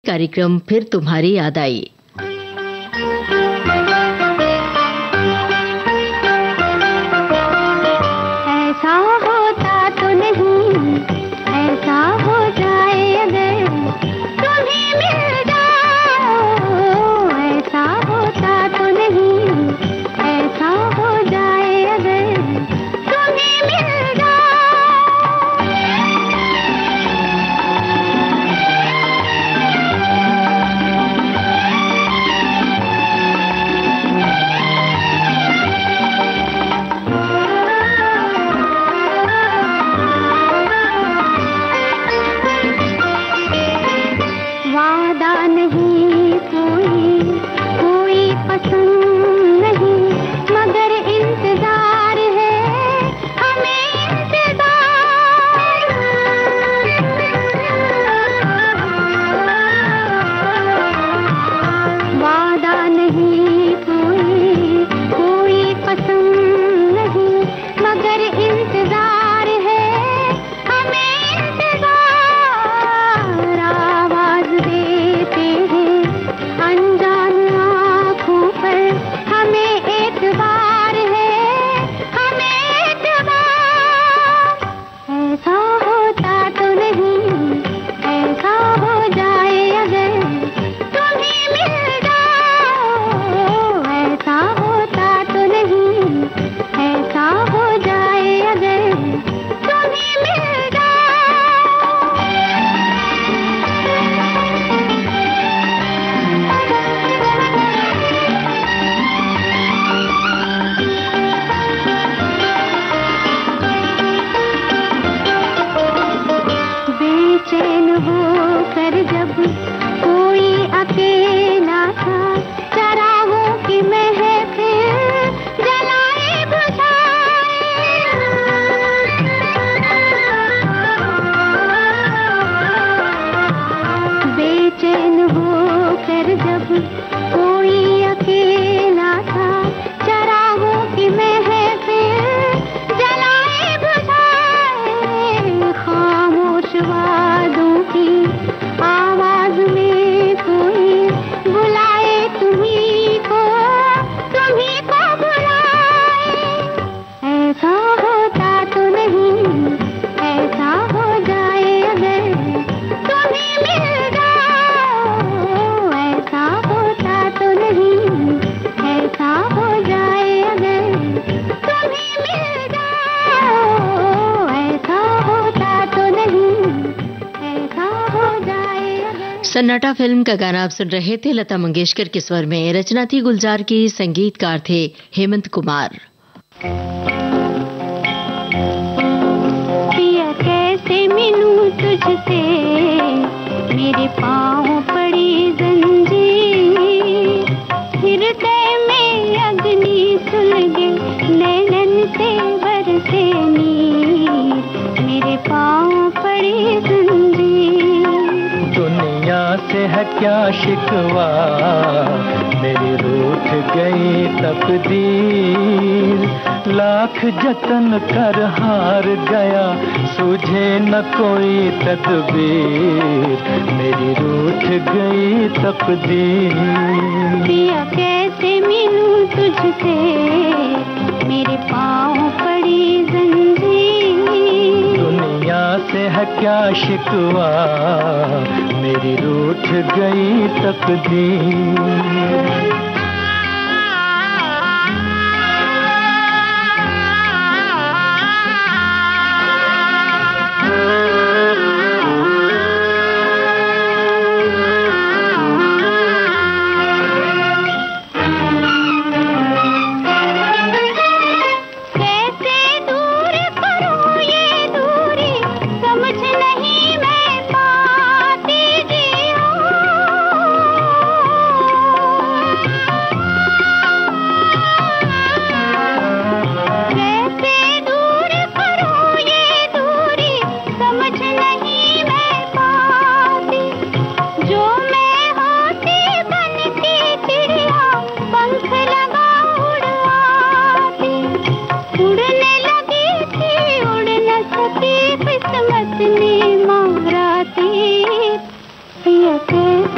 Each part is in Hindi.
कार्यक्रम फिर तुम्हारी याद आई। ऐसा होता तो नहीं, ऐसा हो जाए अगर तुम्हें मिल जाओ। ऐसा होता तो नहीं, ऐसा हो जाए अगर तुम्हें मिल जाओ। सन्नाटा फिल्म का गाना आप सुन रहे थे। लता मंगेशकर के स्वर में, रचना थी गुलजार की, संगीतकार थे हेमंत कुमार। पिया कैसे मिलूं तुझसे, मेरे पाँव पड़ी जंजीर, हृदय में अग्नि सुलगे, नैनन से बरसे नीर, मेरे पाँव पड़ी जंजीर। दुनिया से है क्या शिकवा, मेरी रूठ गई तकदीर, लाख जतन कर हार गया, सूझे न कोई तदबीर, मेरी रूठ गई तकदीर। पिया कैसे मिलूं तुझसे, मेरे पाँव पड़ी जंजीर। दुनिया से है क्या शिकवा, मेरी रूठ गई तकदीर।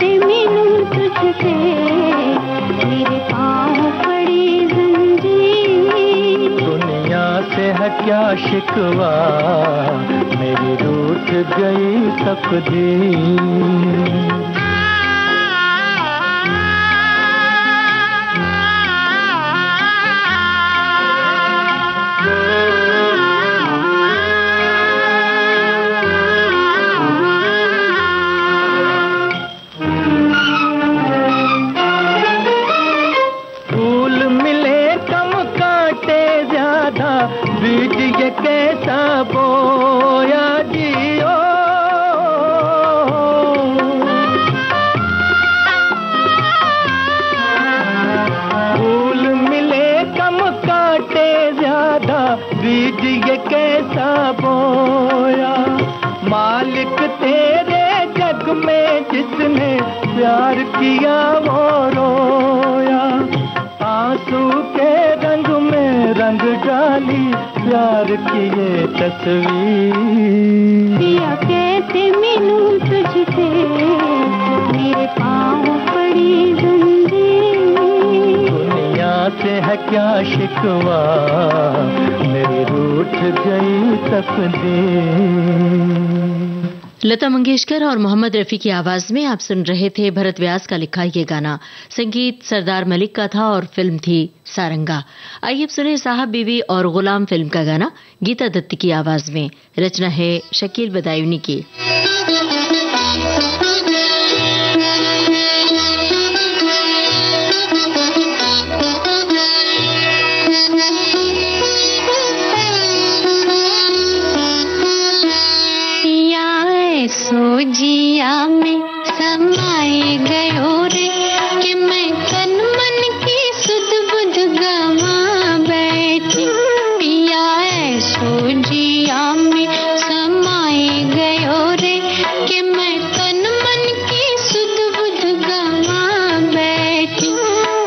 कैसे मिलूं तुझसे, मेरे पाँव पड़ी जंजीर। दुनिया से है क्या शिकवा, मेरी रूठ गई तकदीर। बीज ये कैसा बोया जियो, फूल मिले कम काटे ज्यादा, बीज ये कैसा बोया। मालिक तेरे जग में जिसने प्यार किया वो रोया, आंसू के रंग में रंग डाली प्यार की ये तस्वीर। पिया कैसे मिलूं तुझसे, मेरे पाँव पड़ी जंजीर। दुनिया से है क्या शिकवा, मेरी रूठ गई तकदीर। लता मंगेशकर और मोहम्मद रफी की आवाज में आप सुन रहे थे भरत व्यास का लिखा ये गाना। संगीत सरदार मलिक का था और फिल्म थी सारंगा। आइए अब सुने साहब बीवी और गुलाम फिल्म का गाना गीता दत्त की आवाज में। रचना है शकील बदायूनी की। सोजिया में समाए गयो रे, कि मैं तन मन की सुध बुध गवा बैठी। पिया सोजिया में समाए गयो रे, कि मैं तन मन की सुध बुध गवा बैठी।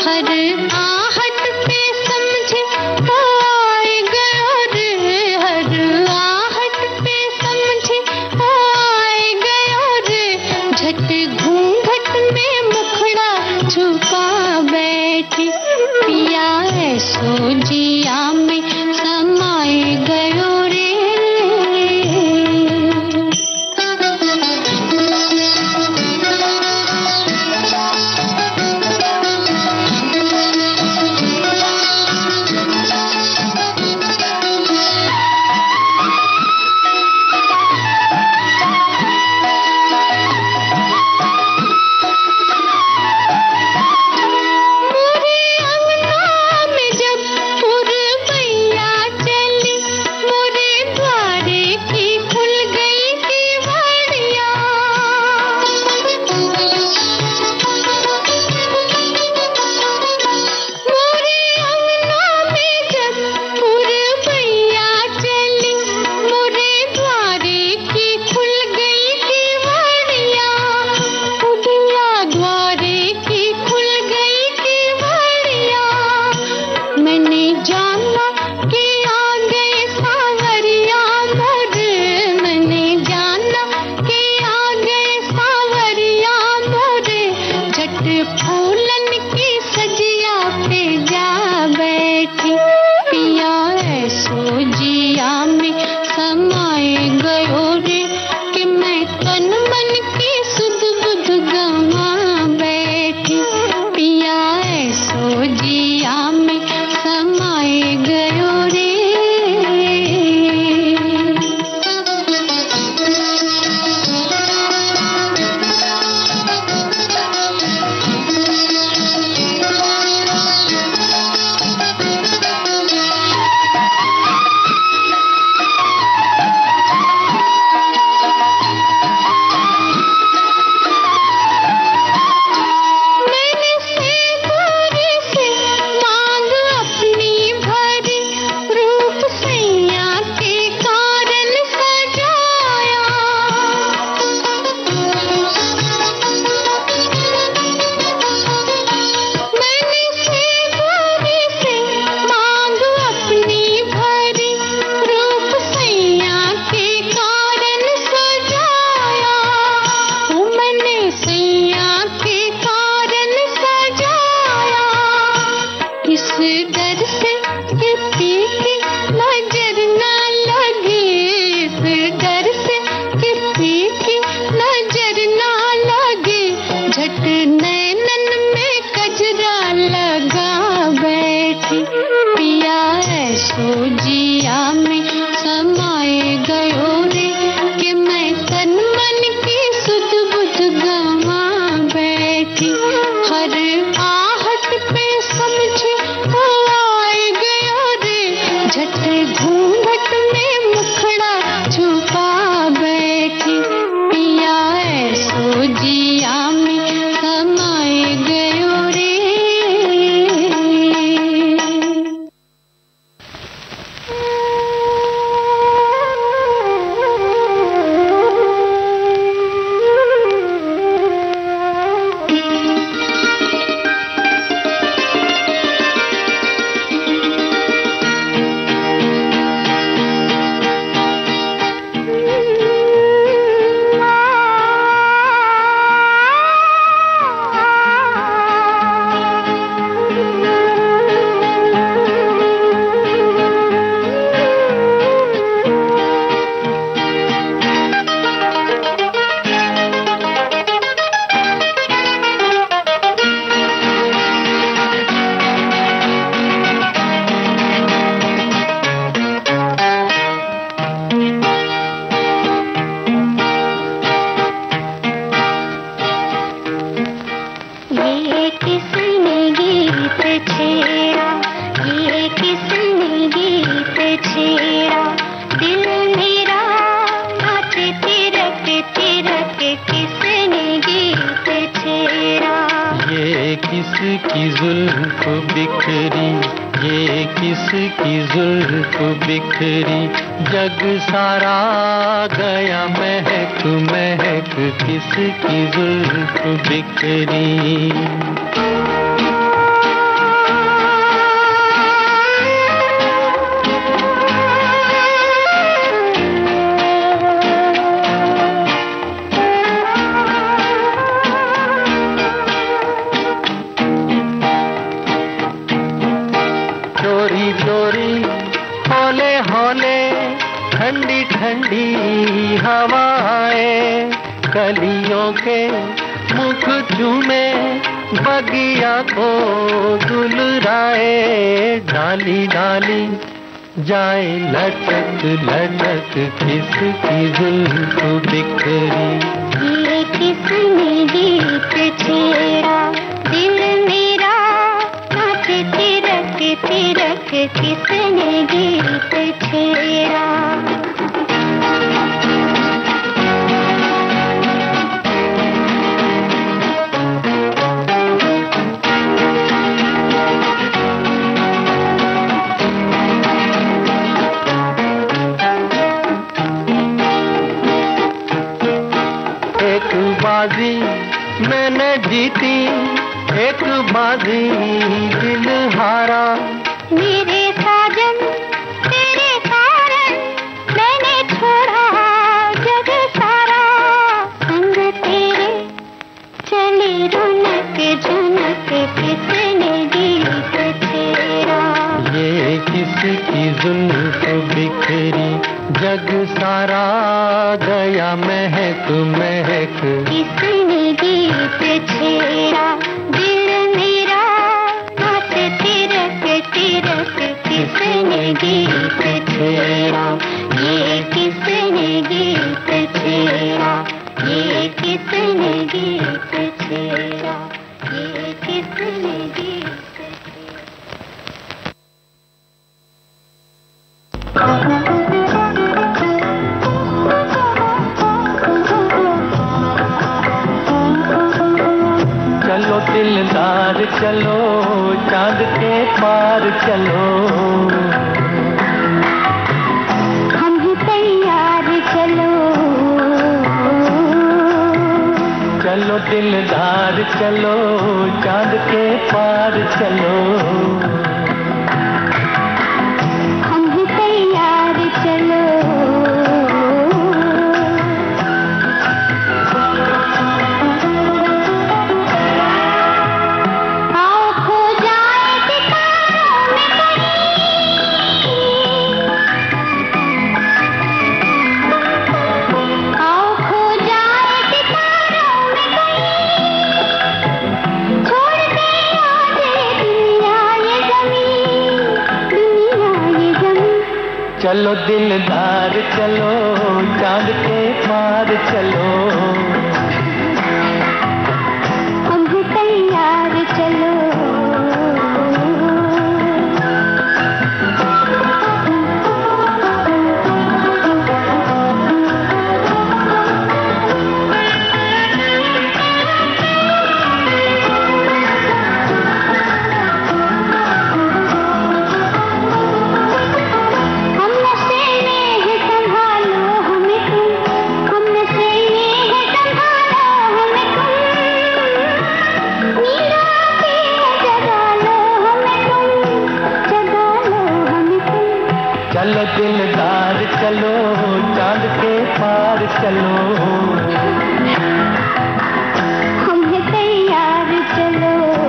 हर आहट पे समझे आए गयो रे, हर आहट पे समझे झट घूंघट में मुखड़ा छुपा बैठी। पिया सोजिया में समाए गयो रे। मेरे अंगना में जब झट नैनन में कजरा लगा बैठी पिया ऐसो जिया में समाए गयो रे कि मैं तन मन की सुध बुध गवा बैठी हर आहट पे समझे वो आए गयो रे झट घूंघट में मुखड़ा छुपा बैठी पिया ऐसो जिया में समाए गयो रे। किसकी जुल्फ बिखरी ये किसकी जुल्फ बिखरी जग सारा गया महक महक किसकी जुल्फ बिखरी। ठंडी ठंडी हवाएं कलियों के मुख चूमे बगिया को दुलराए डाली डाली जाए लटक लटक किसकी जुल्फ बिखरी। ये किसने गीत छेड़ा दिल मेरा नाचे तिरक तिरक किसने गीत छेड़ा। बाजी मैंने जीती एक बाजी दिल हारा मेरे साजन तेरे कारण मैंने छोड़ा जग सारा संग तेरे चली रौनक झुनक किसने गीत छेड़ा। ये किसकी जुल्फ बिखरी जग सारा गया महक महक किसने गीत छेड़ा दिल मेरा नाचे तिरक तिरक किसने गीत छेड़ा। ये किसने गीत छेड़ा ये किसने गीत छेड़ा ये किसने गीत चलो दिलदार चलो चांद के पार चलो हम ही तैयार चलो। चलो दिलदार चलो चांद के पार चलो हम ही तैयार चलो। चलो दिलदार चलो चांद के पार चलो हम भी तैयार चलो चलो दिलदार चलो चांद के पार चलो हम भी तैयार चलो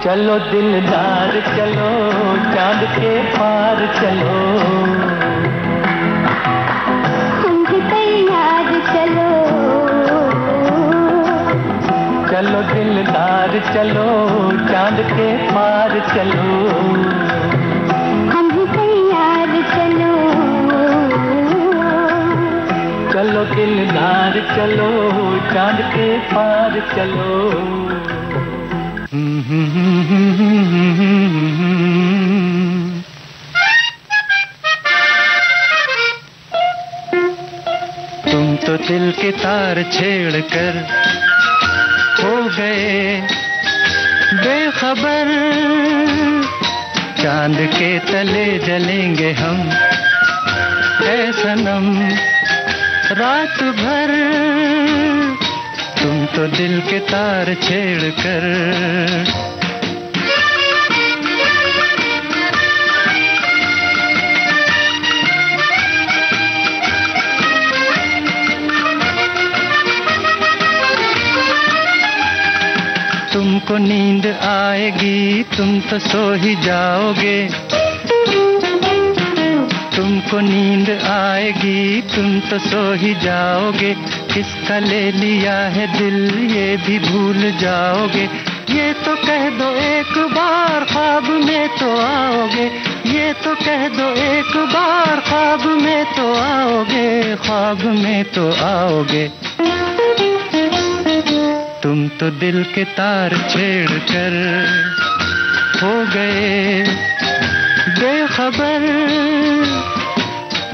चलो दिलदार चलो चांद के पार चलो हम भी तैयार चलो चलो दिलदार चलो चांद के पार चलो हम भी तैयार चलो चलो दिलदार चलो चांद के पार चलो तुम तो दिल के तार छेड़ कर हो गए बेखबर चांद के तले जलेंगे हम ऐ सनम रात भर तुम तो दिल के तार छेड़ कर तुमको नींद आएगी तुम तो सो ही जाओगे तुमको नींद आएगी तुम तो सो ही जाओगे किसका ले लिया है दिल ये भी भूल जाओगे ये तो कह दो एक बार ख्वाब में तो आओगे ये तो कह दो एक बार ख्वाब में तो आओगे ख्वाब में तो आओगे तुम तो दिल के तार छेड़ कर हो गए बेखबर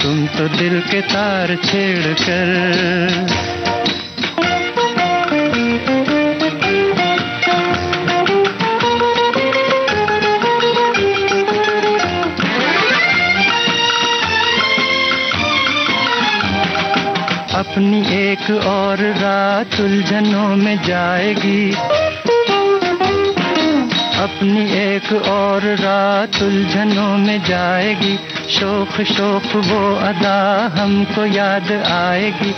तुम तो दिल के तार छेड़ कर अपनी एक और रात उलझनों में जाएगी अपनी एक और रात उलझनों में जाएगी शोख शोख वो अदा हमको याद आएगी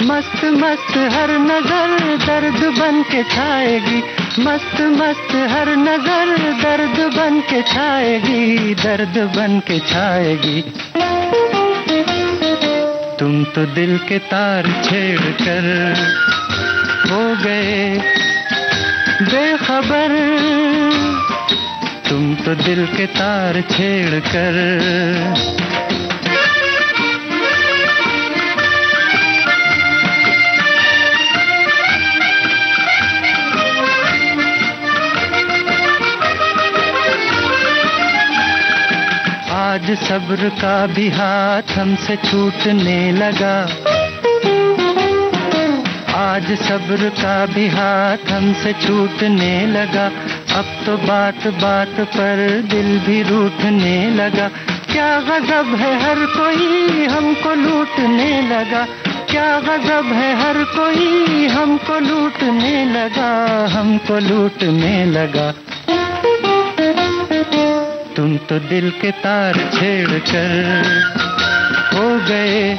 मस्त मस्त हर नजर दर्द बन के छाएगी मस्त मस्त हर नजर दर्द बन के छाएगी दर्द बन के छाएगी तुम तो दिल के तार छेड़ कर हो गए बेखबर तुम तो दिल के तार छेड़ कर आज आज सब्र का भी हाथ हमसे छूटने लगा, आज सब्र का भी हाथ हमसे छूटने लगा। अब तो बात बात पर दिल भी रूठने लगा। क्या गजब है हर कोई हमको लूटने लगा, क्या गजब है हर कोई हमको लूटने लगा, हमको लूटने लगा। तुम तो दिल के तार छेड़ कर हो गए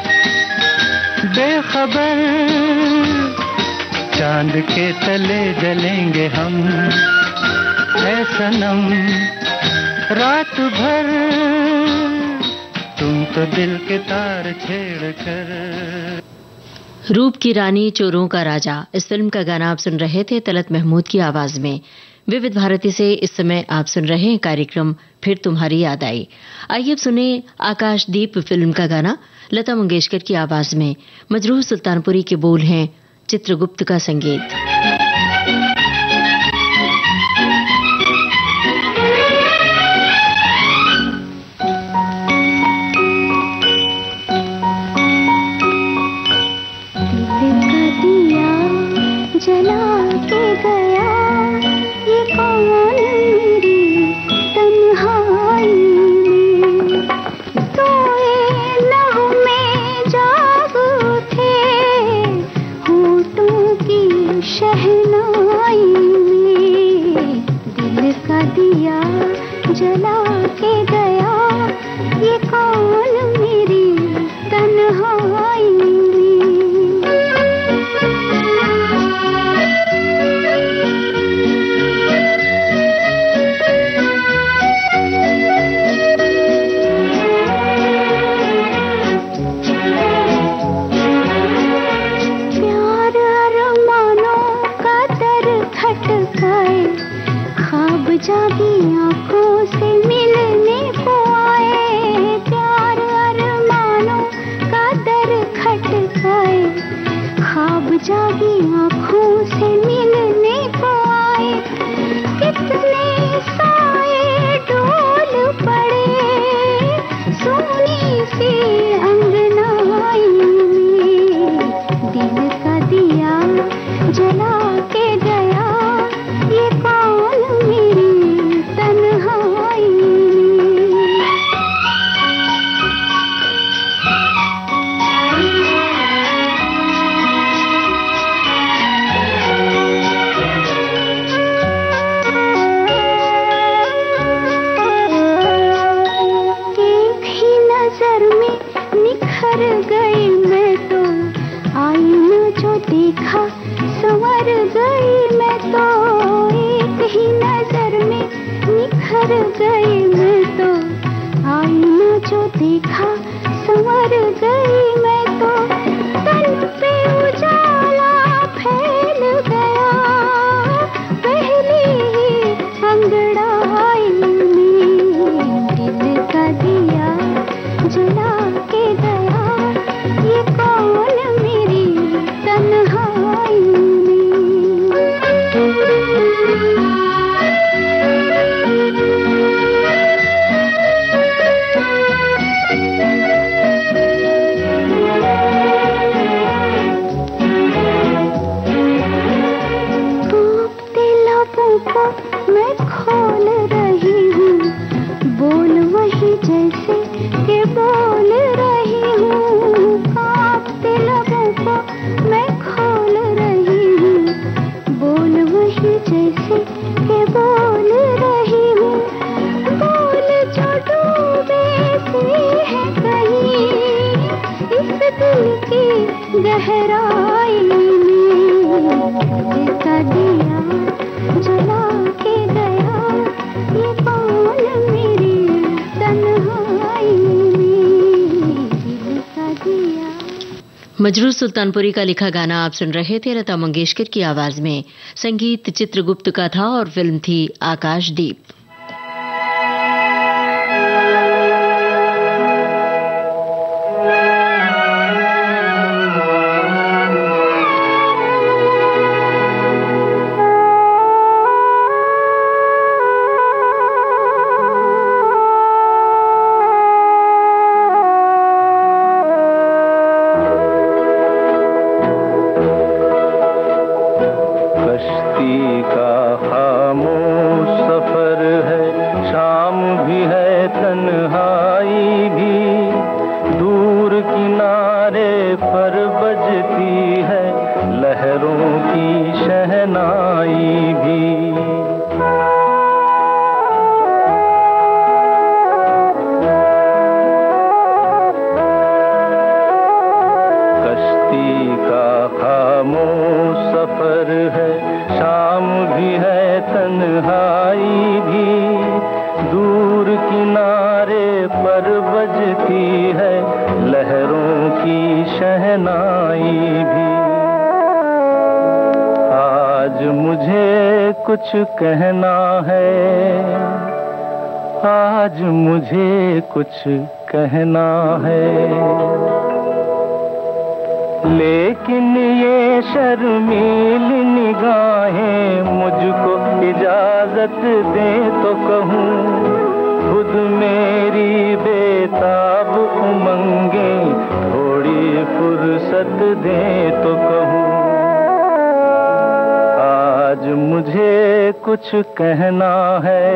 बेखबर, चांद के तले जलेंगे हम ऐ सनम रात भर। तुम तो दिल के तार छेड़ कर। रूप की रानी चोरों का राजा, इस फिल्म का गाना आप सुन रहे थे तलत महमूद की आवाज में। विविध भारती से इस समय आप सुन रहे हैं कार्यक्रम फिर तुम्हारी याद आई। आइए अब सुने आकाशदीप फिल्म का गाना लता मंगेशकर की आवाज में। मजरूह सुल्तानपुरी के बोल हैं, चित्रगुप्त का संगीत। मजरूह सुल्तानपुरी का लिखा गाना आप सुन रहे थे लता मंगेशकर की आवाज में। संगीत चित्रगुप्त का था और फिल्म थी आकाशदीप। शहनाई भी, दूर किनारे पर बजती है लहरों की शहनाई भी। आज मुझे कुछ कहना है, आज मुझे कुछ कहना है, लेकिन ये शर्मीली निगाहें मुझको इजाजत दे तो कहूँ, खुद मेरी बेताब उमंगे थोड़ी फुर्सत दे तो कहूँ। आज मुझे कुछ कहना है,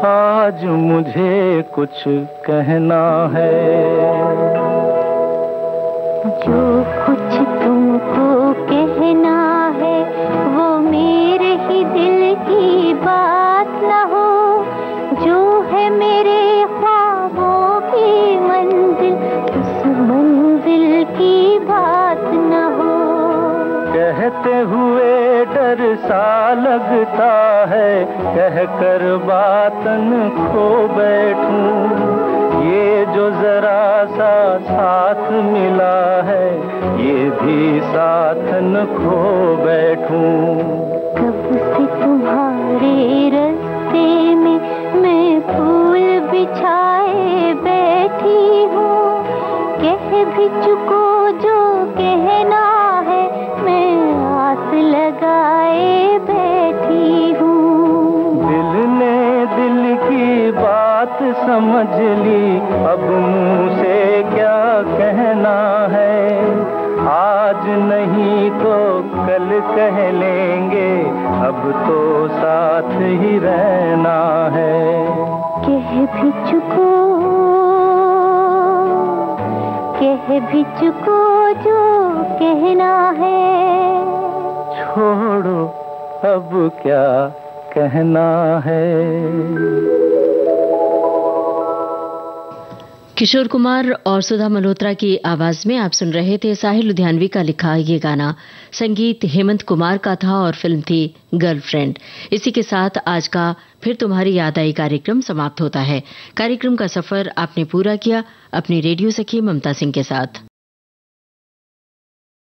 आज मुझे कुछ कहना है। जो कुछ तुमको कहना है वो मेरे ही दिल की बात न हो, जो है मेरे ख्वाबों की मंजिल उस मंजिल की बात न हो। कहते हुए डर सा लगता है, कहकर बातन खो बैठूं, ये जो जरा सा साथ मिला है ये भी साथ न खो बैठूं। कब से तुम्हारे रास्ते में मैं फूल बिछाए बैठी हूँ, कह भी चुको जो कहना है मैं आस लगाए बैठी हूँ। दिल ने दिल की बात समझ ली, अब मुँह से क्या कहना है, आज नहीं तो कल कह लेंगे, अब तो साथ ही रहना है। कह भी चुको जो कहना है, छोड़ो अब क्या कहना है। किशोर कुमार और सुधा मल्होत्रा की आवाज में आप सुन रहे थे साहिल लुधियानवी का लिखा ये गाना। संगीत हेमंत कुमार का था और फिल्म थी गर्लफ्रेंड। इसी के साथ आज का फिर तुम्हारी याद आई कार्यक्रम समाप्त होता है। कार्यक्रम का सफर आपने पूरा किया अपनी रेडियो सखी ममता सिंह के साथ।